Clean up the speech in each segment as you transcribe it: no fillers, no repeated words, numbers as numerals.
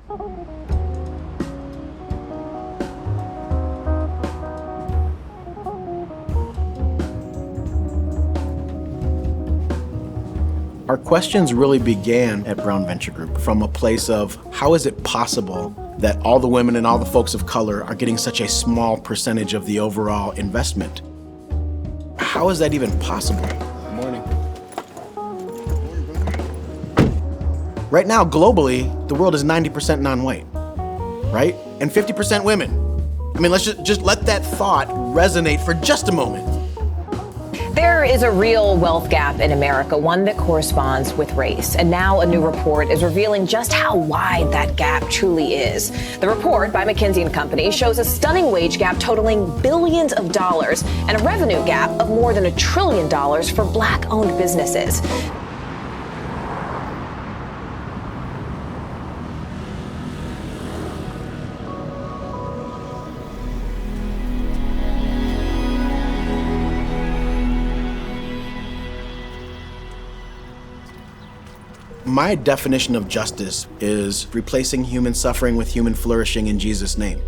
Our questions really began at Brown Venture Group from a place of how is it possible that all the women and all the folks of color are getting such a small percentage of the overall investment? How is that even possible? Good morning. Right now, globally, the world is 90% non-white, right? And 50% women. I mean, let's just let that thought resonate for just a moment. There is a real wealth gap in America, one that corresponds with race. And now a new report is revealing just how wide that gap truly is. The report by McKinsey & Company shows a stunning wage gap totaling billions of dollars and a revenue gap of more than $1 trillion for Black-owned businesses. My definition of justice is replacing human suffering with human flourishing in Jesus' name.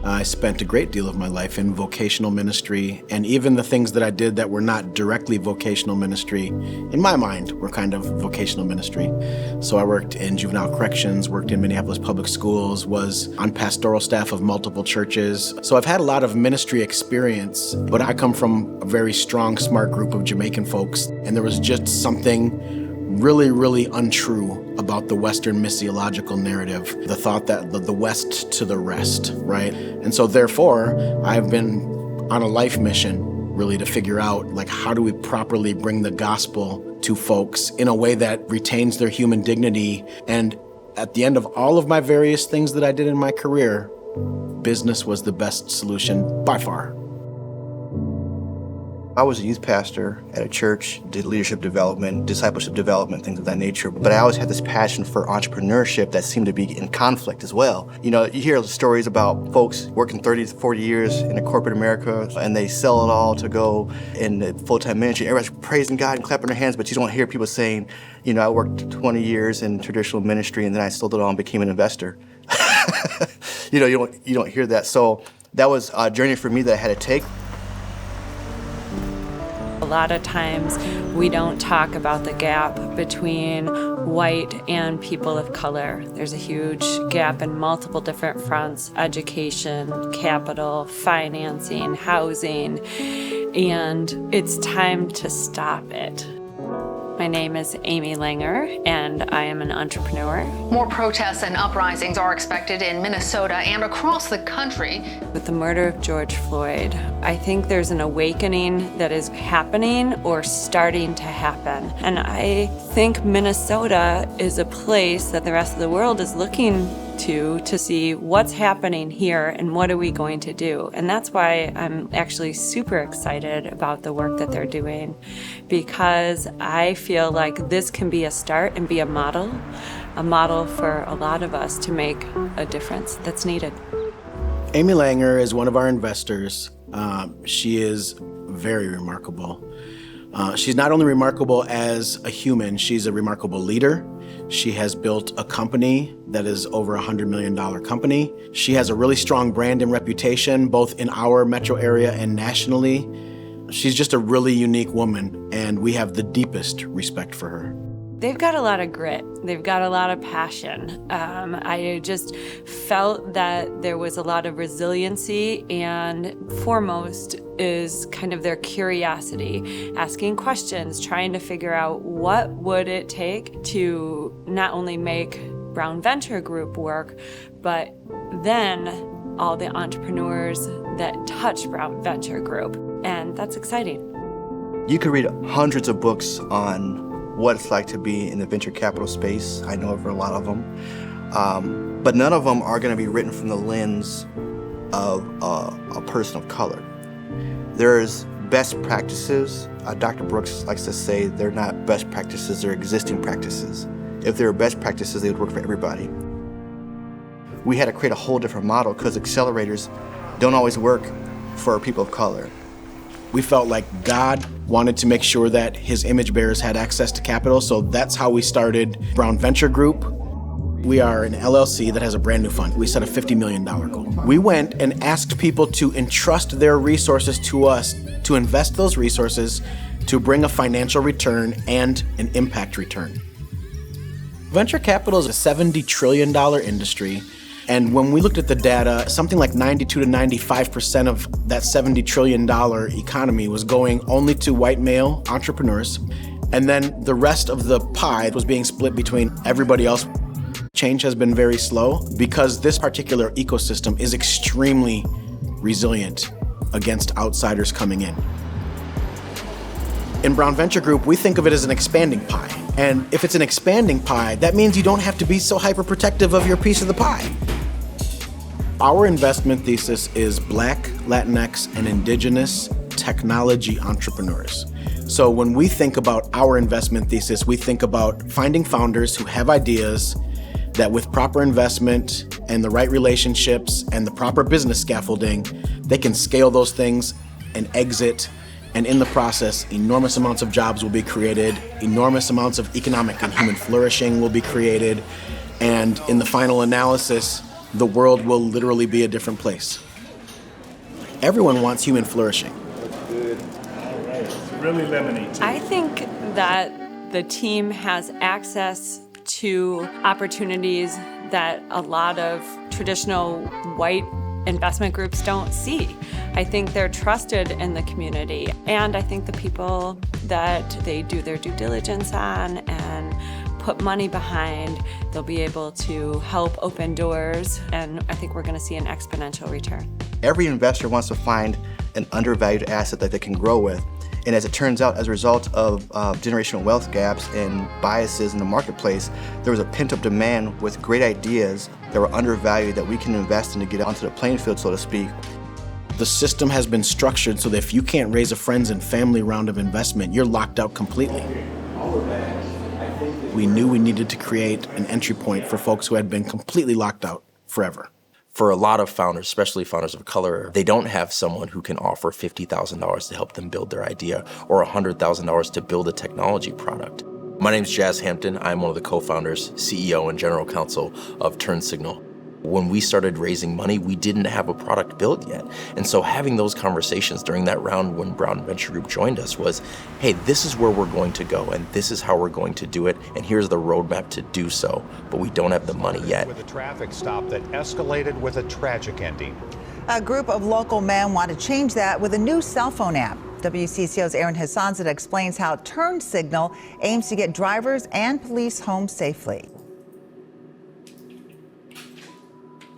I spent a great deal of my life in vocational ministry, and even the things that I did that were not directly vocational ministry, in my mind, were kind of vocational ministry. So I worked in juvenile corrections, worked in Minneapolis public schools, was on pastoral staff of multiple churches. So I've had a lot of ministry experience, but I come from a very strong, smart group of Jamaican folks, and there was just something really, really untrue about the Western missiological narrative, the thought that the West to the rest, right? And so therefore, I've been on a life mission really to figure out, like, how do we properly bring the gospel to folks in a way that retains their human dignity? And at the end of all of my various things that I did in my career, business was the best solution by far. I was a youth pastor at a church, did leadership development, discipleship development, things of that nature. But I always had this passion for entrepreneurship that seemed to be in conflict as well. You know, you hear stories about folks working 30 to 40 years in a corporate America, and they sell it all to go in the full-time ministry. Everybody's praising God and clapping their hands, but you don't hear people saying, you know, I worked 20 years in traditional ministry, and then I sold it all and became an investor. You know, you don't hear that. So that was a journey for me that I had to take. A lot of times we don't talk about the gap between white and people of color. There's a huge gap in multiple different fronts: education, capital, financing, housing, and it's time to stop it. My name is Amy Langer, and I am an entrepreneur. More protests and uprisings are expected in Minnesota and across the country. With the murder of George Floyd, I think there's an awakening that is happening or starting to happen. And I think Minnesota is a place that the rest of the world is looking to see what's happening here and what are we going to do. And that's why I'm actually super excited about the work that they're doing, because I feel like this can be a start and be a model for a lot of us to make a difference that's needed. Amy Langer is one of our investors. She is very remarkable. She's not only remarkable as a human, she's a remarkable leader. She has built a company that is over $100 million company. She has a really strong brand and reputation, both in our metro area and nationally. She's just a really unique woman, and we have the deepest respect for her. They've got a lot of grit. They've got a lot of passion. I just felt that there was a lot of resiliency, and foremost is kind of their curiosity, asking questions, trying to figure out what would it take to not only make Brown Venture Group work, but then all the entrepreneurs that touch Brown Venture Group. And that's exciting. You could read hundreds of books on what it's like to be in the venture capital space. I know of a lot of them. But none of them are going to be written from the lens of a person of color. There's best practices. Dr. Brooks likes to say they're not best practices, they're existing practices. If they were best practices, they would work for everybody. We had to create a whole different model because accelerators don't always work for people of color. We felt like God wanted to make sure that his image bearers had access to capital, so that's how we started Brown Venture Group. We are an LLC that has a brand new fund. We set a $50 million goal. We went and asked people to entrust their resources to us, to invest those resources to bring a financial return and an impact return. Venture capital is a $70 trillion industry. And when we looked at the data, something like 92 to 95% of that $70 trillion economy was going only to white male entrepreneurs. And then the rest of the pie was being split between everybody else. Change has been very slow because this particular ecosystem is extremely resilient against outsiders coming in. In Brown Venture Group, we think of it as an expanding pie. And if it's an expanding pie, that means you don't have to be so hyper-protective of your piece of the pie. Our investment thesis is Black, Latinx, and Indigenous technology entrepreneurs. So when we think about our investment thesis, we think about finding founders who have ideas that with proper investment and the right relationships and the proper business scaffolding, they can scale those things and exit. And in the process, enormous amounts of jobs will be created, enormous amounts of economic and human flourishing will be created, and in the final analysis, the world will literally be a different place. Everyone wants human flourishing. Good. All right. It's really lemony. I think that the team has access to opportunities that a lot of traditional white investment groups don't see. I think they're trusted in the community, and I think the people that they do their due diligence on and put money behind, they'll be able to help open doors, and I think we're going to see an exponential return. Every investor wants to find an undervalued asset that they can grow with. And as it turns out, as a result of generational wealth gaps and biases in the marketplace, there was a pent-up demand with great ideas that were undervalued that we can invest in to get onto the playing field, so to speak. The system has been structured so that if you can't raise a friends and family round of investment, you're locked out completely. We knew we needed to create an entry point for folks who had been completely locked out forever. For a lot of founders, especially founders of color, they don't have someone who can offer $50,000 to help them build their idea or $100,000 to build a technology product. My name is Jazz Hampton. I'm one of the co-founders, CEO, and general counsel of TurnSignal. When we started raising money, we didn't have a product built yet. And so having those conversations during that round when Brown Venture Group joined us was, hey, this is where we're going to go, and this is how we're going to do it, and here's the roadmap to do so, but we don't have the money yet. With a traffic stop that escalated with a tragic ending. A group of local men want to change that with a new cell phone app. WCCO's Aaron Hassanzadeh explains how TurnSignal aims to get drivers and police home safely.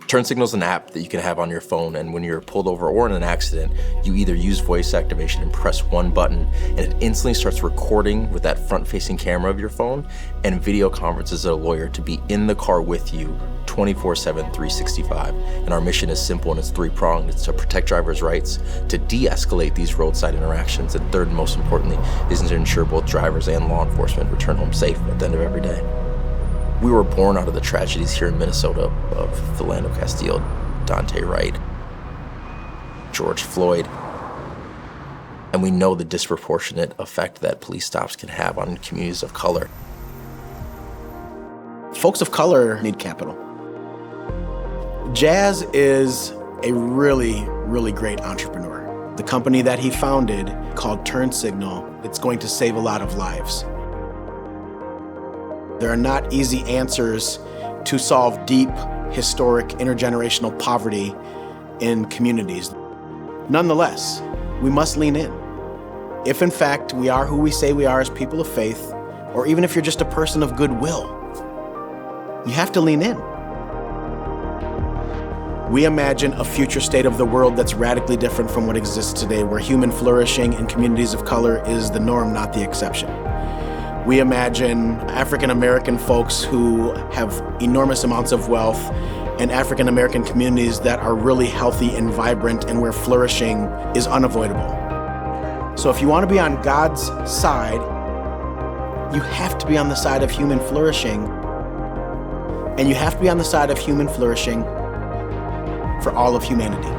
TurnSignal is an app that you can have on your phone, and when you're pulled over or in an accident, you either use voice activation and press one button, and it instantly starts recording with that front-facing camera of your phone, and video conferences a lawyer to be in the car with you 24/7, 365. And our mission is simple and it's three-pronged. It's to protect drivers' rights, to de-escalate these roadside interactions, and third, and most importantly, is to ensure both drivers and law enforcement return home safe at the end of every day. We were born out of the tragedies here in Minnesota of Philando Castile, Daunte Wright, George Floyd, and we know the disproportionate effect that police stops can have on communities of color. Folks of color need capital. Jazz is a really, really great entrepreneur. The company that he founded, called TurnSignal, it's going to save a lot of lives. There are not easy answers to solve deep, historic, intergenerational poverty in communities. Nonetheless, we must lean in. If in fact we are who we say we are as people of faith, or even if you're just a person of goodwill, you have to lean in. We imagine a future state of the world that's radically different from what exists today, where human flourishing in communities of color is the norm, not the exception. We imagine African American folks who have enormous amounts of wealth and African American communities that are really healthy and vibrant and where flourishing is unavoidable. So if you want to be on God's side, you have to be on the side of human flourishing, and you have to be on the side of human flourishing for all of humanity.